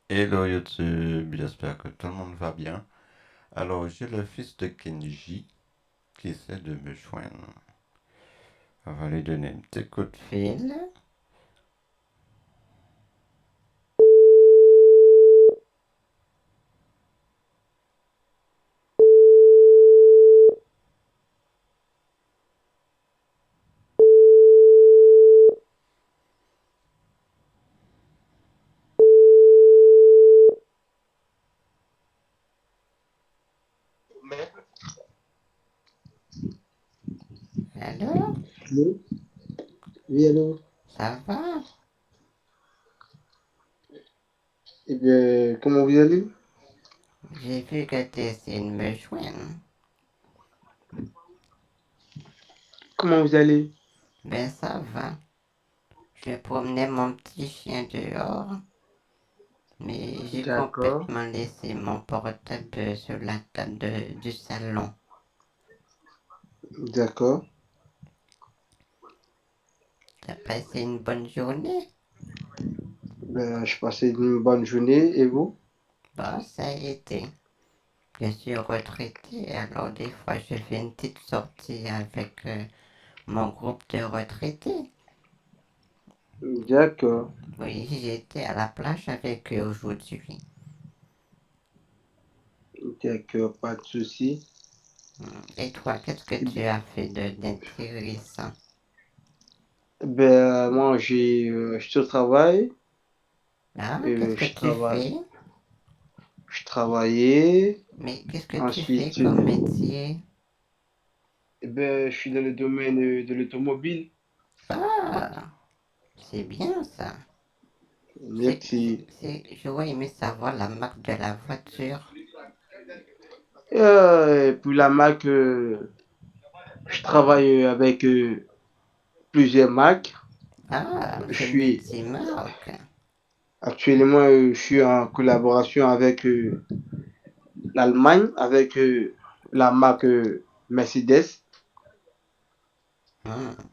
Hello YouTube, j'espère que tout le monde va bien. Alors, j'ai le fils de Kenji qui essaie de me joindre. On va lui donner un petit coup de fil. Allô? Allô? Oui, allô? Ça va? Eh bien, comment vous allez? J'ai vu que tu essayé de me joindre. Comment vous allez? Ben ça va. Je promenais mon petit chien dehors, mais j'ai D'accord, complètement laissé mon portable sur la table du salon. d'accord. T'as passé une bonne journée? Ben, je passais une bonne journée et vous? Bon, ça a été. Je suis retraité, alors des fois je fais une petite sortie avec mon groupe de retraités. D'accord, Oui, j'étais à la plage avec eux aujourd'hui. d'accord, pas de souci. Et toi, qu'est-ce que Eh tu as fait d'intéressant? ben, moi, je suis au travail. Ah, qu'est-ce que Je tu travaille, fais? je travaillais. Mais qu'est-ce que tu fais Ensuite, comme métier? ben, je suis dans le domaine de l'automobile. Ah, c'est bien ça. C'est, Merci. j'aurais aimé savoir la marque de la voiture. Pour la marque, je travaille avec plusieurs marques. Ah, Je c'est suis multimarque. Actuellement, je suis en collaboration avec l'Allemagne, avec la marque Mercedes. Hmm,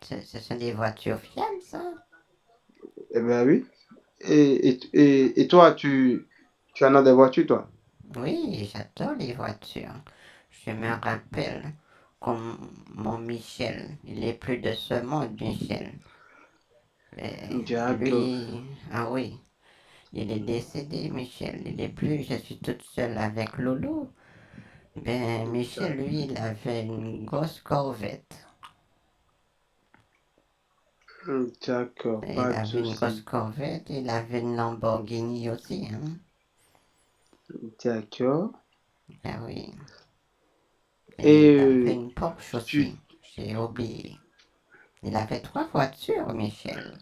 ce sont des voitures fiables, ça? Eh bien oui. Et toi, tu en as des voitures, toi? Oui, j'adore les voitures. Je me rappelle comme mon Michel, il est plus de ce monde, Michel. D'accord. Lui, ah oui, il est décédé, Michel. Il est plus, je suis toute seule avec Loulou. Ben, Michel, lui, il avait une grosse Corvette. D'accord, Il pas de avait une grosse souci. Corvette, il avait une Lamborghini aussi, hein. D'accord. Ah oui. Et Et il avait une Porsche tu, aussi. J'ai oublié. Il avait trois voitures, Michel.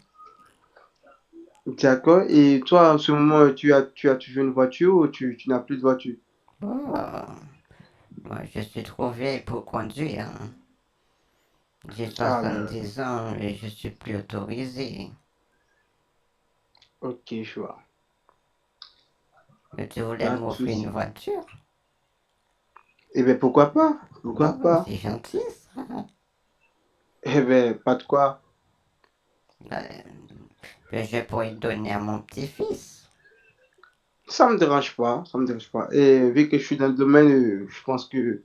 d'accord. Et toi, en ce moment, tu as toujours une voiture ou tu n'as plus de voiture? Oh, moi, je suis trop vieille pour conduire, hein. J'ai Ah là, 70 ans et je suis plus autorisé. ok, je vois. Mais tu voulais Pas de m'offrir une souci. voiture? Eh bien, pourquoi pas? Pourquoi Oh, pas? c'est gentil ça. Eh bien, pas de quoi. Ben, je pourrais donner à mon petit-fils. Ça me dérange pas, ça me dérange pas. Et vu que je suis dans le domaine, je pense que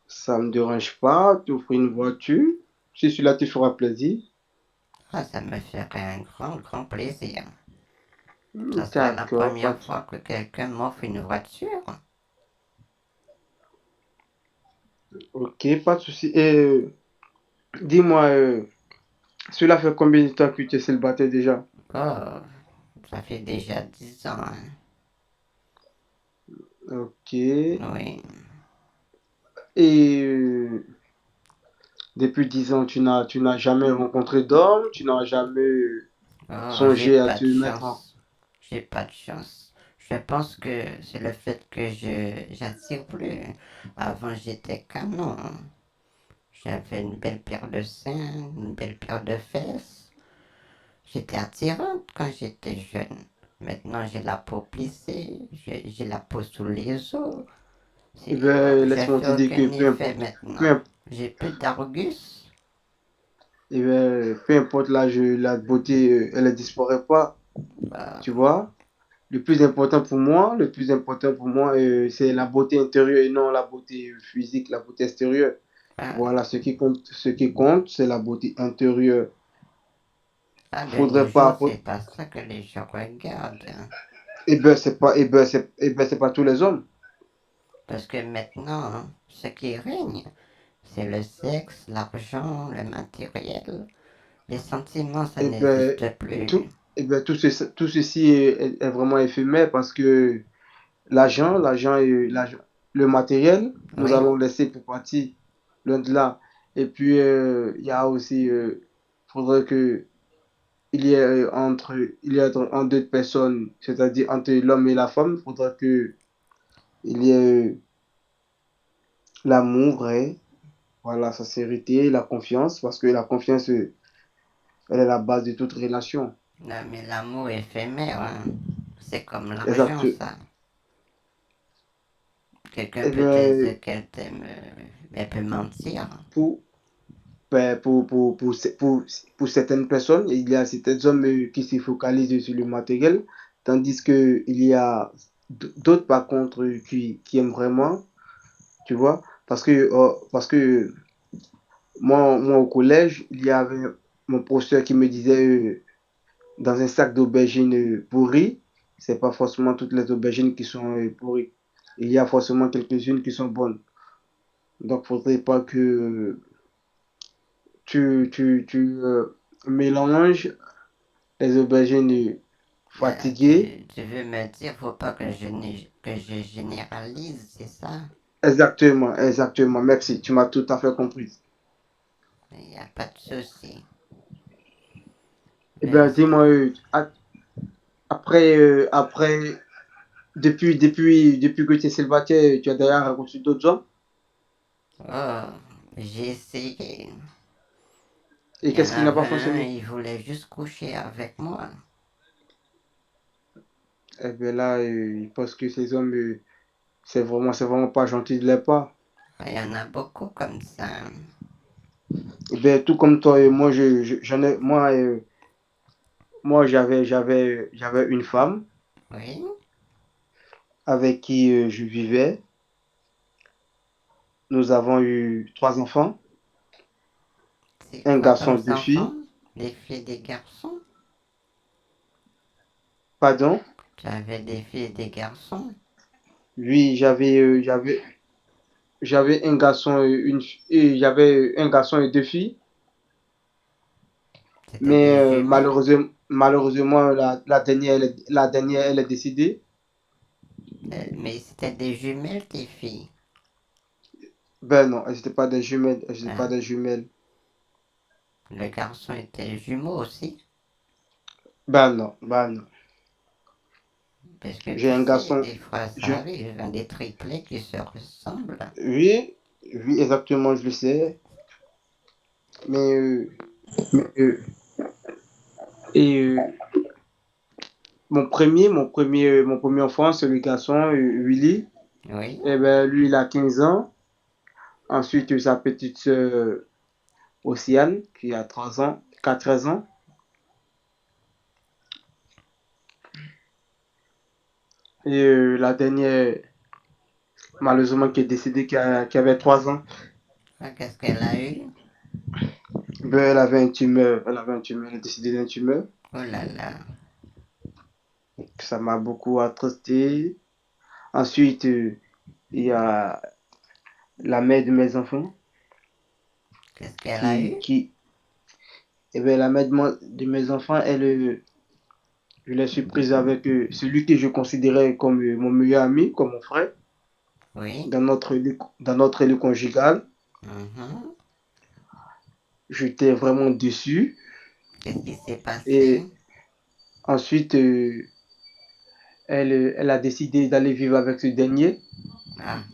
ça me dérange pas d'offrir une voiture. Si cela te fera plaisir. Ah, ça me ferait un grand, grand plaisir. Ça serait la D'accord, pas première de... fois que quelqu'un m'offre une voiture. Ok, pas de souci. Et dis-moi, cela fait combien de temps que tu es célibataire déjà? Oh, ça fait déjà 10 ans, hein. Ok. Oui. Et depuis 10 ans, tu n'as jamais rencontré d'homme, tu n'as jamais Oh, j'ai songé à pas te de mettre en... chance. J'ai pas de chance. Je pense que c'est le fait que j'attire plus. Avant, j'étais canon. J'avais une belle paire de seins, une belle paire de fesses. J'étais attirante quand j'étais jeune. Maintenant, j'ai la peau plissée, j'ai la peau sous les os. Eh bien, Je laisse-moi fais te dire que aucun effet peu maintenant. importe, J'ai plus d'argus. eh bien, peu importe l'âge, la beauté, elle ne disparaît pas. Bah, Tu vois? Le plus important pour moi, c'est la beauté intérieure et non la beauté physique, la beauté extérieure. bah, Voilà, ce qui compte, c'est la beauté intérieure. de nos Faudrait jours, pas, c'est pas ça que les gens regardent, hein. c'est pas tous les hommes. Parce que maintenant, hein, ce qui règne, c'est le sexe, l'argent, le matériel. Les sentiments, ça Et ben, n'existe plus. tout, tout ceci est vraiment éphémère parce que l'argent, le matériel, nous Oui, allons laisser pour partir loin de là. Et puis, il y a aussi, faudrait que il y ait entre deux personnes, c'est-à-dire entre l'homme et la femme, faudrait que il y ait l'amour vrai, voilà, la sincérité, la confiance, parce que la confiance, elle est la base de toute relation. non, mais l'amour éphémère, hein. C'est comme Exact. l'argent, ça. Quelqu'un Eh peut te ben, dire qu'elle t'aime, elle peut mentir. pour, ben, pour certaines personnes, il y a certains hommes qui se focalisent sur le matériel, tandis que il y a d'autres, par contre, qui aiment vraiment, tu vois, parce que moi, au collège, il y avait mon professeur qui me disait, dans un sac d'aubergines pourries, c'est pas forcément toutes les aubergines qui sont pourries. Il y a forcément quelques-unes qui sont bonnes. Donc, faudrait pas que tu mélanges les aubergines fatiguées. Tu veux me dire, faut pas que que je généralise, c'est ça? Exactement, exactement. Merci, tu m'as tout à fait compris. Il n'y a pas de souci. Eh Mais bien, dis-moi, après, depuis que tu es célibataire, tu as déjà rencontré d'autres hommes. oh, j'ai essayé. Et Il y en qu'est-ce qui n'a pas avait un, fonctionné? il voulait juste coucher avec moi. Eh bien là, je pense que ces hommes, c'est vraiment pas gentil de leur part. Il y en a beaucoup comme ça. Eh bien, tout comme toi, moi, moi, j'avais une femme Oui, avec qui je vivais. Nous avons eu trois enfants, c'est un quoi garçon, comme deux enfants? filles. Des filles et des garçons? Pardon? Tu avais des filles et des garçons? Oui, j'avais un garçon et j'avais un garçon et deux filles. C'était Mais des jumelles? malheureusement, la dernière, elle est décédée. Mais c'était des jumelles, tes filles. Ben non, elles n'étaient pas des jumelles. Elles n'étaient pas Hein? des jumelles. Le garçon était jumeau aussi. Ben non. Parce que J'ai tu un sais, garçon. des fois ça Je, arrive, hein, des triplés qui se ressemblent. oui, oui, exactement, je le sais. Mais, et mon premier enfant, c'est le garçon, Willy. Oui, Eh ben, lui, il a 15 ans. Ensuite, sa petite sœur, Océane, qui a 3 ans, 13 ans. Et la dernière, malheureusement, qui est décédée, qui avait 3 ans. ah, qu'est-ce qu'elle a eu? Ben, elle avait un tumeur. Elle avait un tumeur. Elle est décédée d'un tumeur. Oh là là, Ça m'a beaucoup attristé. Ensuite, il y a la mère de mes enfants qu'est-ce qu'elle a eu? qui eh bien, la mère de mes enfants, je l'ai surprise avec celui que je considérais comme mon meilleur ami, comme mon frère, Oui, dans notre lit conjugal. mhm. J'étais vraiment déçu. Qu'est-ce qui s'est passé? Et ensuite, elle a décidé d'aller vivre avec ce dernier. Ah,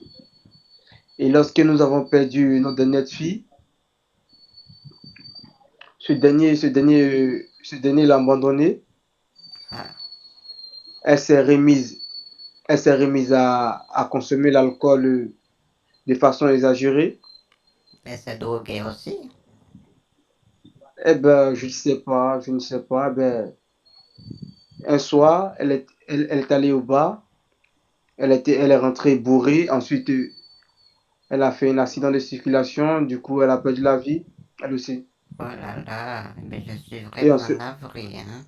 Et lorsque nous avons perdu notre dernière fille, ce dernier l'a abandonné. ah, Elle s'est remise, elle s'est remise à consommer l'alcool de façon exagérée. elle s'est droguée aussi? Eh ben, je ne sais pas, je ne sais pas. Ben, Un soir, elle est allée au bar, elle est rentrée bourrée, ensuite elle a fait un accident de circulation, du coup elle a perdu la vie, elle aussi. Oh là là, mais je suis Et vraiment ensuite, navré, hein.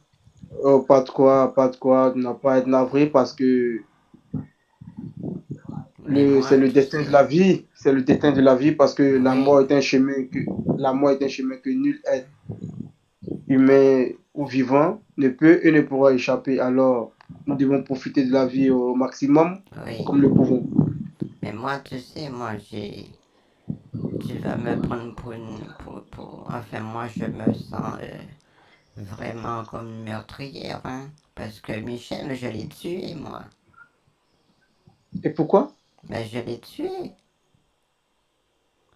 oh, pas de quoi, n'a pas à être navré parce que Mais c'est moi, le tu destin de sais, la vie, c'est le destin de la vie parce que oui, la mort est un chemin que nul être humain ou vivant ne peut et ne pourra échapper. Alors, nous devons profiter de la vie au maximum oui. comme le pouvons. Mais moi, tu sais, tu vas me prendre enfin, moi, je me sens vraiment comme une meurtrière, hein. Parce que Michel, je l'ai tué, moi. Et pourquoi? Mais je l'ai tué.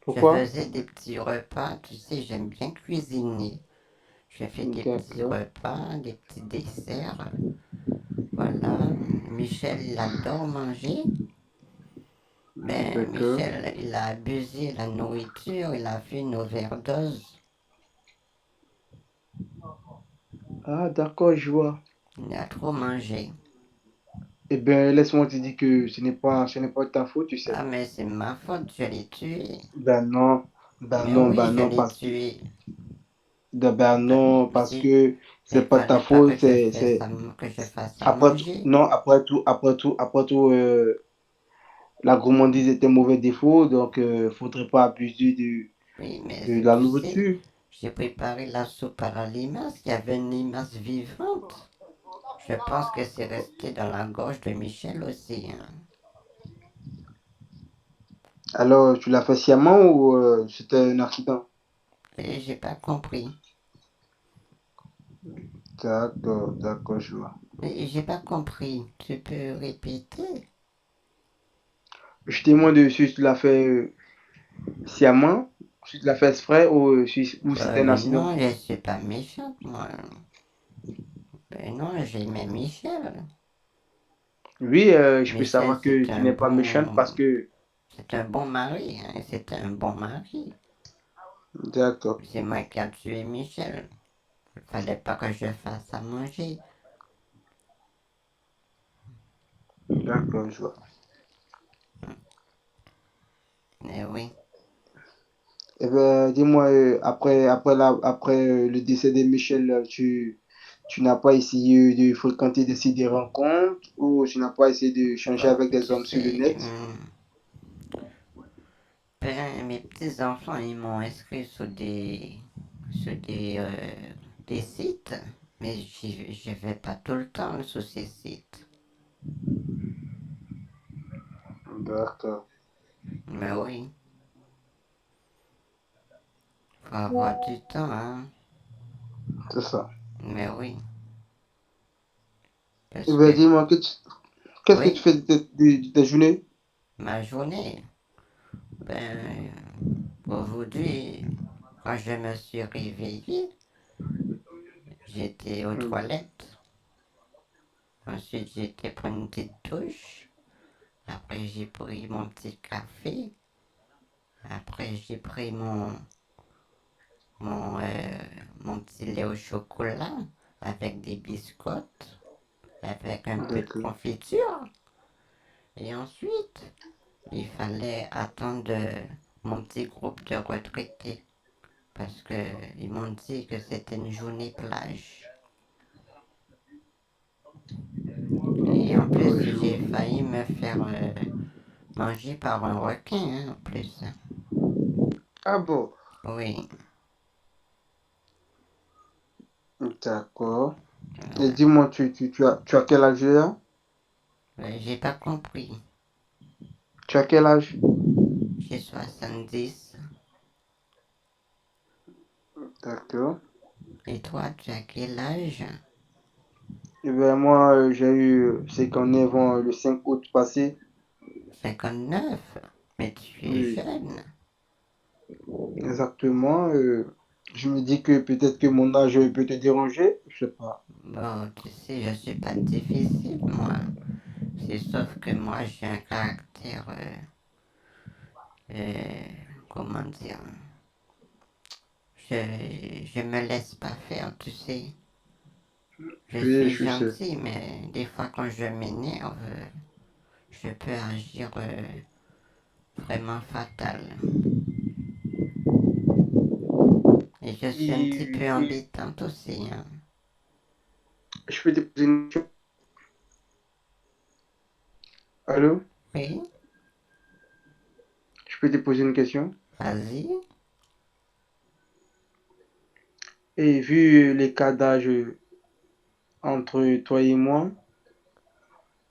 Je Pourquoi? faisais des petits repas, tu sais, j'aime bien cuisiner. Je fais des petits D'accord, repas, des petits desserts. Voilà. Michel, il adore manger. Mais d'accord. Michel, il a abusé de la nourriture, il a fait une overdose. Ah, d'accord, je vois. Il a trop mangé. Eh bien, laisse-moi te dire que ce n'est pas de ta faute, tu sais. Ah, mais c'est ma faute, je l'ai tué. Mais oui, Ben je non, l'ai tué. ben Ah, non, parce si, que c'est il pas de ta fallait pas faute, que je fasse à après tout, manger. non, après tout, la gourmandise est un mauvais défaut, donc faudrait pas abuser Oui, mais de la tu sais, nourriture. j'ai préparé la soupe à la limace, il y avait une limace vivante. Je pense que c'est resté dans la gorge de Michel aussi, hein. Alors, tu l'as fait sciemment ou c'était un accident? Et j'ai pas compris. D'accord, je vois. Et j'ai pas compris. Tu peux répéter? Je te demande si tu l'as fait sciemment, si tu l'as fait exprès ou c'était un Mais accident. non, je suis pas méchante, moi. Ben non, j'aimais Michel. Oui, je peux Michel, savoir que tu n'es pas méchante parce que... c'est un bon mari, hein. C'est un bon mari. D'accord, C'est moi qui a tué Michel. Il fallait pas que je fasse à manger. d'accord, je vois. Mais oui. Eh ben, dis-moi, après le décès de Michel, tu n'as pas essayé de fréquenter des rencontres ou tu n'as pas essayé de changer Bon, avec des tu hommes sur le sais, net? ben, mes petits-enfants, ils m'ont inscrit sur des sites. Mais je vais pas tout le temps sur ces sites. D'accord, je Mais vois. oui, faut avoir du temps, hein. C'est ça. Mais oui, Eh parce ben, que, dis-moi, qu'est-ce que tu oui, fais de tes journées? ma journée, ben, aujourd'hui, quand je me suis réveillé, j'étais aux Hmm, toilettes. Ensuite, j'étais prendre une petite douche. Après, j'ai pris mon petit café. Après, j'ai pris mon, euh, mon petit lait au chocolat avec des biscottes, avec un peu de d'accord, confiture. Et ensuite, il fallait attendre mon petit groupe de retraités parce qu'ils m'ont dit que c'était une journée plage. Et en plus, d'accord, je j'ai vois. failli me faire manger par un requin, hein, en plus. Ah bon, Oui, d'accord. Et ouais. dis-moi, tu as quel âge là? J'ai pas compris. Tu as quel âge? J'ai 70. D'accord. Et toi, tu as quel âge? Eh ben, moi, j'ai eu 59 ans le 5 août passé. 59. Mais tu es Oui, jeune. exactement. Je me dis que peut-être que mon âge peut te déranger. Je sais pas. Bon, tu sais, je suis pas difficile, moi. C'est sauf que moi, j'ai un caractère, euh, comment dire, je me laisse pas faire, tu sais. Je Oui, suis je sais. gentil, mais des fois quand je m'énerve, je peux agir vraiment fatal. Et je suis un petit peu Et embêtante aussi, hein. je peux te poser une question? Allô? Oui, Je peux te poser une question? vas-y. Et vu l'écart d'âge entre toi et moi,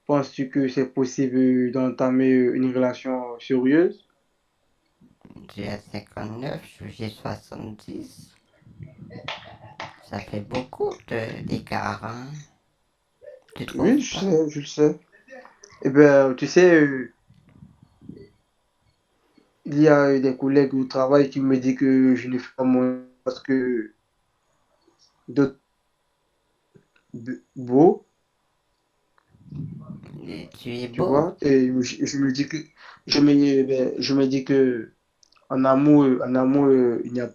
penses-tu que c'est possible d'entamer une relation sérieuse? J'ai 59, j'ai 70. Ça fait beaucoup d'écart, hein. Tu Oui, trouves je pas? sais, je le sais. Eh bien, tu sais, il y a des collègues au travail qui me disent que je ne fais pas mon parce que d'autres beau, Et tu es tu beau? vois, et je me dis que je me dis que en amour, il n'y a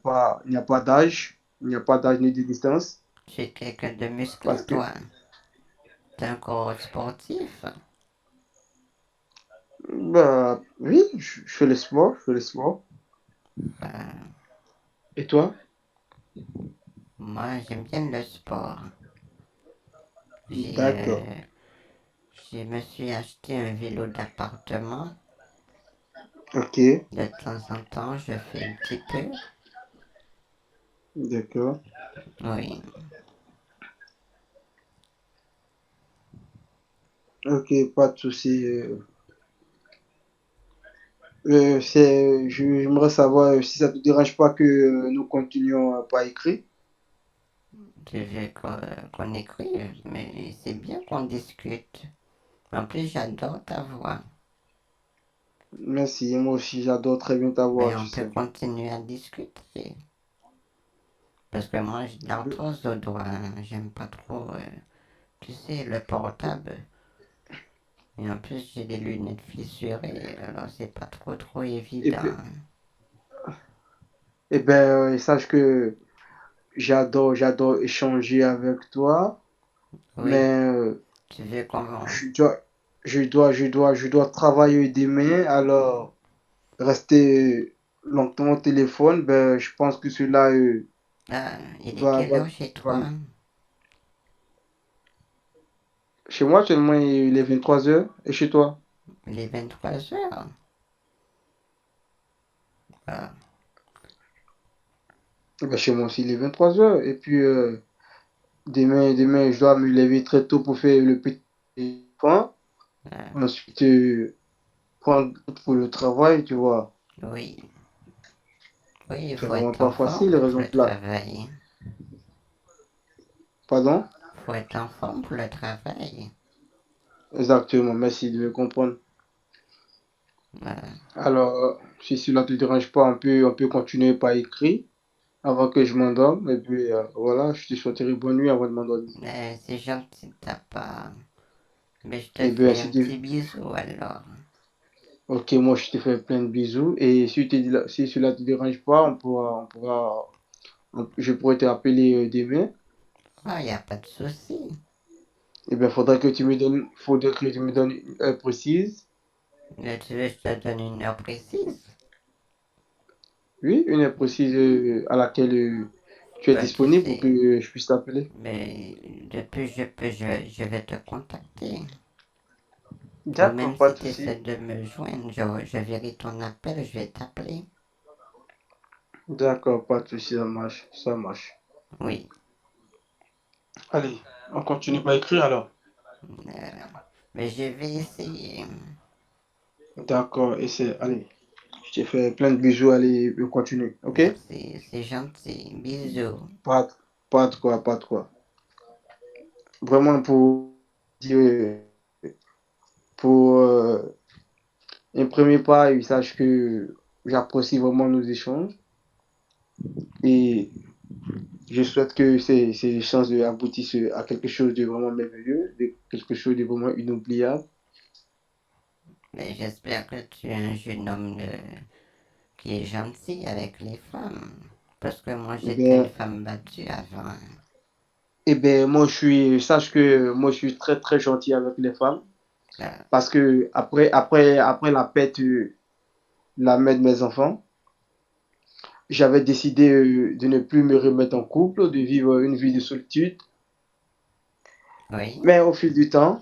pas d'âge, il n'y a pas d'âge ni de distance, Tu es quelqu'un de musclé, parce que toi. T'es un corps sportif. bah oui, je fais le sport, je fais le sport. Euh, Et toi? Moi, j'aime bien le sport. J'ai, D'accord, euh, je me suis acheté un vélo d'appartement. ok, De temps en temps, je fais un petit peu. d'accord, Oui, ok, pas de souci. J'aimerais savoir si ça te dérange pas que nous continuons par écrit. je veux qu'on écrive, mais c'est bien qu'on discute. En plus, j'adore ta voix. Merci, moi aussi j'adore très bien ta voix, Mais tu on peut sais. continuer à discuter. Parce que moi, j'ai de l'arthrose au doigt, hein. J'aime pas trop, tu sais, le portable. Et en plus, j'ai des lunettes fissurées, alors c'est pas trop Et, évident, puis- hein. eh ben, sache que j'adore échanger avec toi, Oui, mais tu veux qu'on... je dois, je dois travailler demain, alors rester longtemps au téléphone, ben, je pense que cela Ah, il est va, quelle va, heure chez va- toi? Chez moi, actuellement, il est 23 heures, et chez toi? Il est 23 heures. Ah, Eh ben, chez moi aussi, il est 23 heures, et puis demain, je dois me lever très tôt pour faire le petit point, ah, ensuite prendre pour le travail, tu vois. oui, oui, il C'est faut vraiment être pas en facile, forme pour raison le de là. travail. Pardon? Il faut être en forme pour le travail. Exactement, merci de me comprendre. Ah, Alors, si cela ne te dérange pas, on peut continuer par écrit avant que je m'endorme. Et puis, voilà, je te souhaiterai bonne nuit avant de m'endormir. mais c'est gentil de ta part. Mais je te Et bien, fais un petit bisou alors. ok, moi, je te fais plein de bisous. Et si cela ne te dérange pas, je pourrais te rappeler demain. Ah, y a pas de souci. Et bien, faudrait que tu me donnes une heure précise. Mais tu veux que je te donne une heure précise? Oui, une heure précise à laquelle tu es Ben, tu disponible pour que sais, je puisse t'appeler. mais depuis je vais te contacter. Ou même D'accord, pas si de tu essaies souci. de me joindre, je verrai ton appel, je vais t'appeler. D'accord, pas de souci, ça marche, ça marche. Oui. Allez, on continue par écrire alors. Euh, mais je vais essayer. D'accord, et allez, je te fais plein de bisous, allez, on continue, ok? Merci, c'est gentil. Bisous. Pas, pas de quoi, pas de quoi. Vraiment dire, pour un premier pas, sache que j'apprécie vraiment nos échanges et je souhaite que ces échanges aboutissent à quelque chose de vraiment merveilleux, de quelque chose de vraiment inoubliable. Mais j'espère que tu es un jeune homme qui est gentil avec les femmes. Parce que moi Eh j'étais une bien, femme battue avant. Eh bien, sache que moi, je suis très, très gentil avec les femmes. Euh, Parce que après la perte, la mère de mes enfants, j'avais décidé de ne plus me remettre en couple, de vivre une vie de solitude. oui, Mais au fil du temps,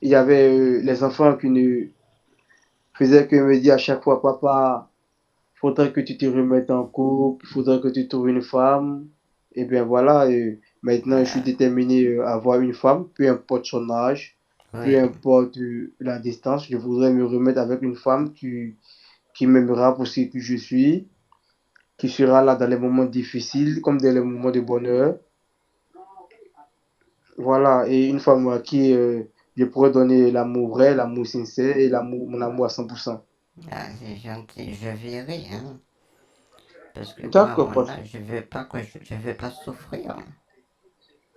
il y avait les enfants qui ne faisaient que me dire à chaque fois, papa, faudrait que tu te remettes en couple, faudrait que tu trouves une femme. Et bien voilà, maintenant je suis euh, déterminé à avoir une femme, peu importe son âge, peu oui, importe la distance, je voudrais me remettre avec une femme qui m'aimera pour ce que je suis, qui sera là dans les moments difficiles comme dans les moments de bonheur. Voilà, et une femme à qui je pourrais donner l'amour vrai, l'amour sincère et mon amour à 100%. c'est gentil, je verrai, hein. Parce que moi, à D'accord, mon parce âge, je veux pas souffrir.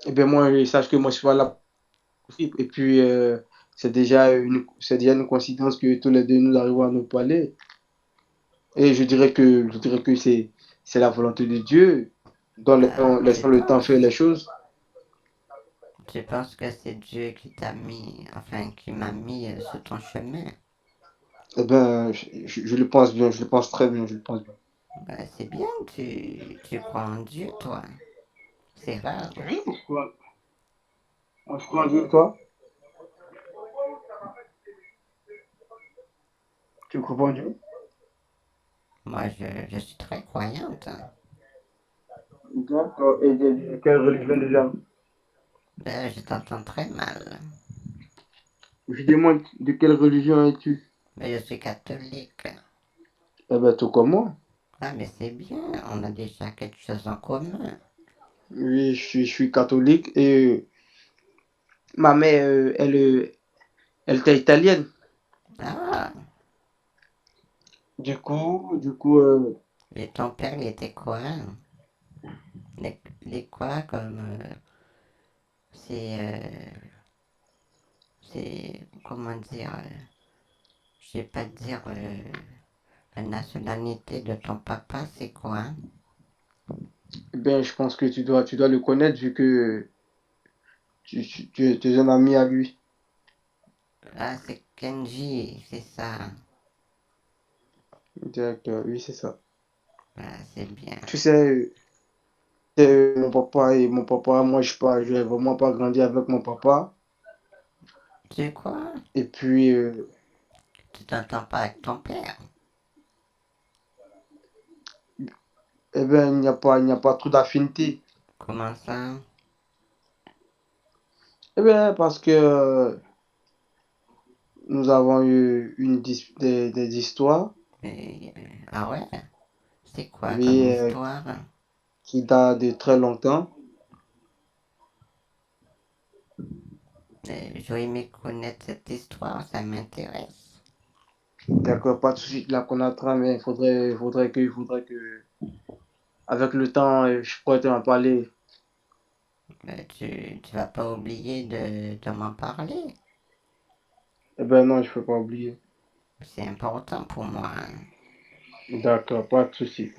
eh bien moi, sache que moi je suis pas là. Et puis, c'est déjà une coïncidence que tous les deux nous arrivons à nous parler. Et je dirais que c'est la volonté de Dieu, dans le temps, Tu laissant le temps faire penses? les choses. Tu penses que c'est Dieu qui t'a mis, enfin, qui m'a mis sur ton chemin? Eh bien, je le pense bien, je le pense très bien, je le pense bien. Ben, c'est bien, tu crois en Dieu, toi. C'est rare. Oui, pourquoi? On se croit en Dieu, toi? Tu crois pas en Dieu? Moi, je suis très croyante. D'accord. Et de quelle religion déjà? Ben, je t'entends très mal. Je demande de quelle religion es-tu? Mais je suis catholique. Eh bien, tout comme moi. Ah, mais c'est bien, on a déjà quelque chose en commun. Oui, je suis catholique et ma mère, elle était italienne. Ah, Du coup, et ton père, il était quoi? Les quoi comme... c'est... c'est... Comment dire... je sais pas dire... la nationalité de ton papa, c'est quoi? eh ben, je pense que tu dois le connaître vu que tu es un ami à lui. Ah, c'est Kenji, c'est ça. Directeur, oui, c'est ça. Ah, c'est bien. Tu sais, mon papa, moi, je n'ai vraiment pas grandi avec mon papa. Tu quoi? Et puis, Tu t'entends pas avec ton père? eh ben, il n'y a pas trop d'affinité. Comment ça? Eh ben, parce que nous avons eu des histoires, Ah ouais? C'est quoi comme oui, histoire? qui datent de très longtemps. J'aurais aimé connaître cette histoire, ça m'intéresse. D'accord, pas de souci, tu la connaîtras, mais il faudrait que, avec le temps, je pourrais t'en parler. Tu vas pas oublier de m'en parler. Eh ben non, je ne peux pas oublier. C'est important pour moi, hein. D'accord, pas de souci.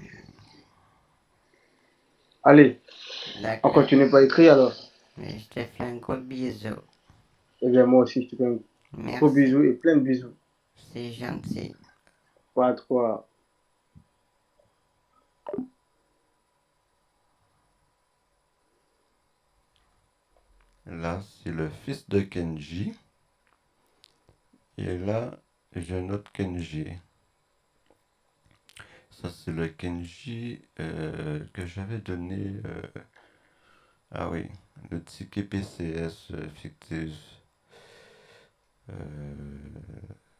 Allez, on D'accord. continue par écrit alors. Je te fais un gros bisou. Eh bien, moi aussi, je te fais un gros Merci. bisou et plein de bisous. C'est gentil. Pas trop. Là, c'est le fils de Kenji. Et là, j'ai un autre Kenji. Ça, c'est le Kenji que j'avais donné. Ah oui, le ticket PCS fictif.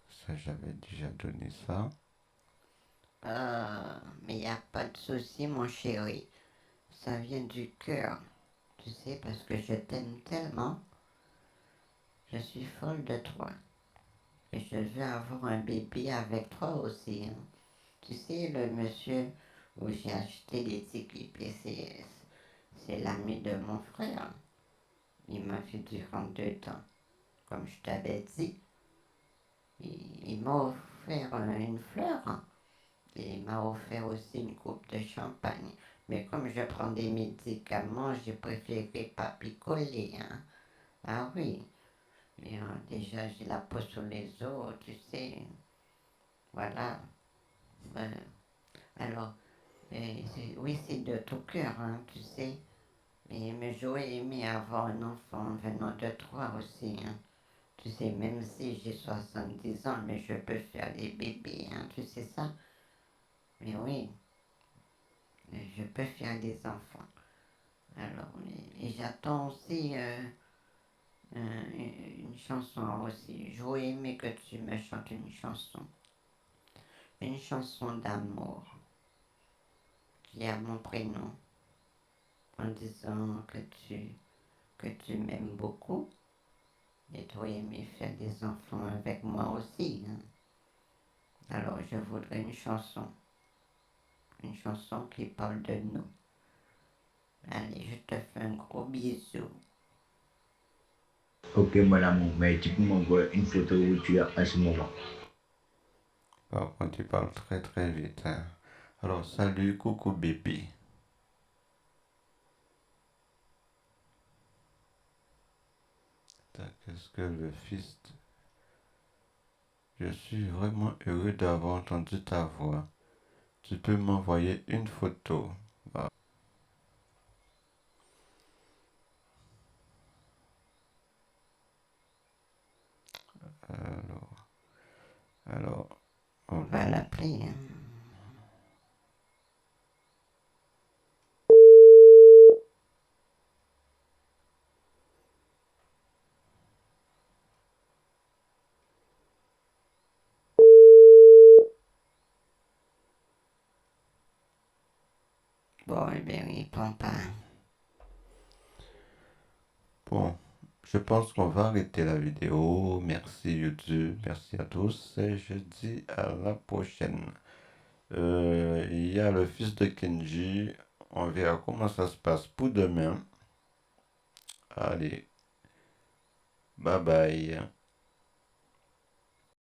Ça, j'avais déjà donné ça. Mais y a pas de souci, mon chéri. Ça vient du cœur. Tu sais, parce que je t'aime tellement. Je suis folle de toi. Et je veux avoir un bébé avec toi aussi, hein. Tu sais, le monsieur où j'ai acheté les tickets PCS, c'est l'ami de mon frère. Il m'a fait durant 2 ans. Comme je t'avais dit, il m'a offert une fleur et il m'a offert aussi une coupe de champagne. Mais comme je prends des médicaments, j'ai préféré pas picoler, hein. Ah oui, mais déjà j'ai la peau sur les os, tu sais. Voilà. Euh, alors, oui, c'est de tout cœur, hein, tu sais. Mais j'aurais aimé avoir un enfant venant de toi aussi, hein. Tu sais, même si j'ai 70 ans, mais je peux faire des bébés, hein, tu sais ça? Mais oui, je peux faire des enfants. Alors, et j'attends aussi une chanson aussi. J'aurais aimé que tu me chantes une chanson d'amour qui a mon prénom, en disant que tu m'aimes beaucoup et tu aurais aimé faire des enfants avec moi aussi, hein. Alors, je voudrais une chanson qui parle de nous. Allez, je te fais un gros bisou. Ok, mon amour, mais tu peux m'envoyer une photo où tu es à ce moment. Par contre, tu parles très très vite, hein. Alors, salut, coucou bébé. Qu'est-ce que le fils... Je suis vraiment heureux d'avoir entendu ta voix. Tu peux m'envoyer une photo. Ah, alors, alors, On va l'appeler, hein. Bon, eh bien, il prend pas. bon, je pense qu'on va arrêter la vidéo. Merci YouTube, merci à tous et je dis à la prochaine. Il y a le fils de Kenji. On verra comment ça se passe pour demain. Allez, bye bye.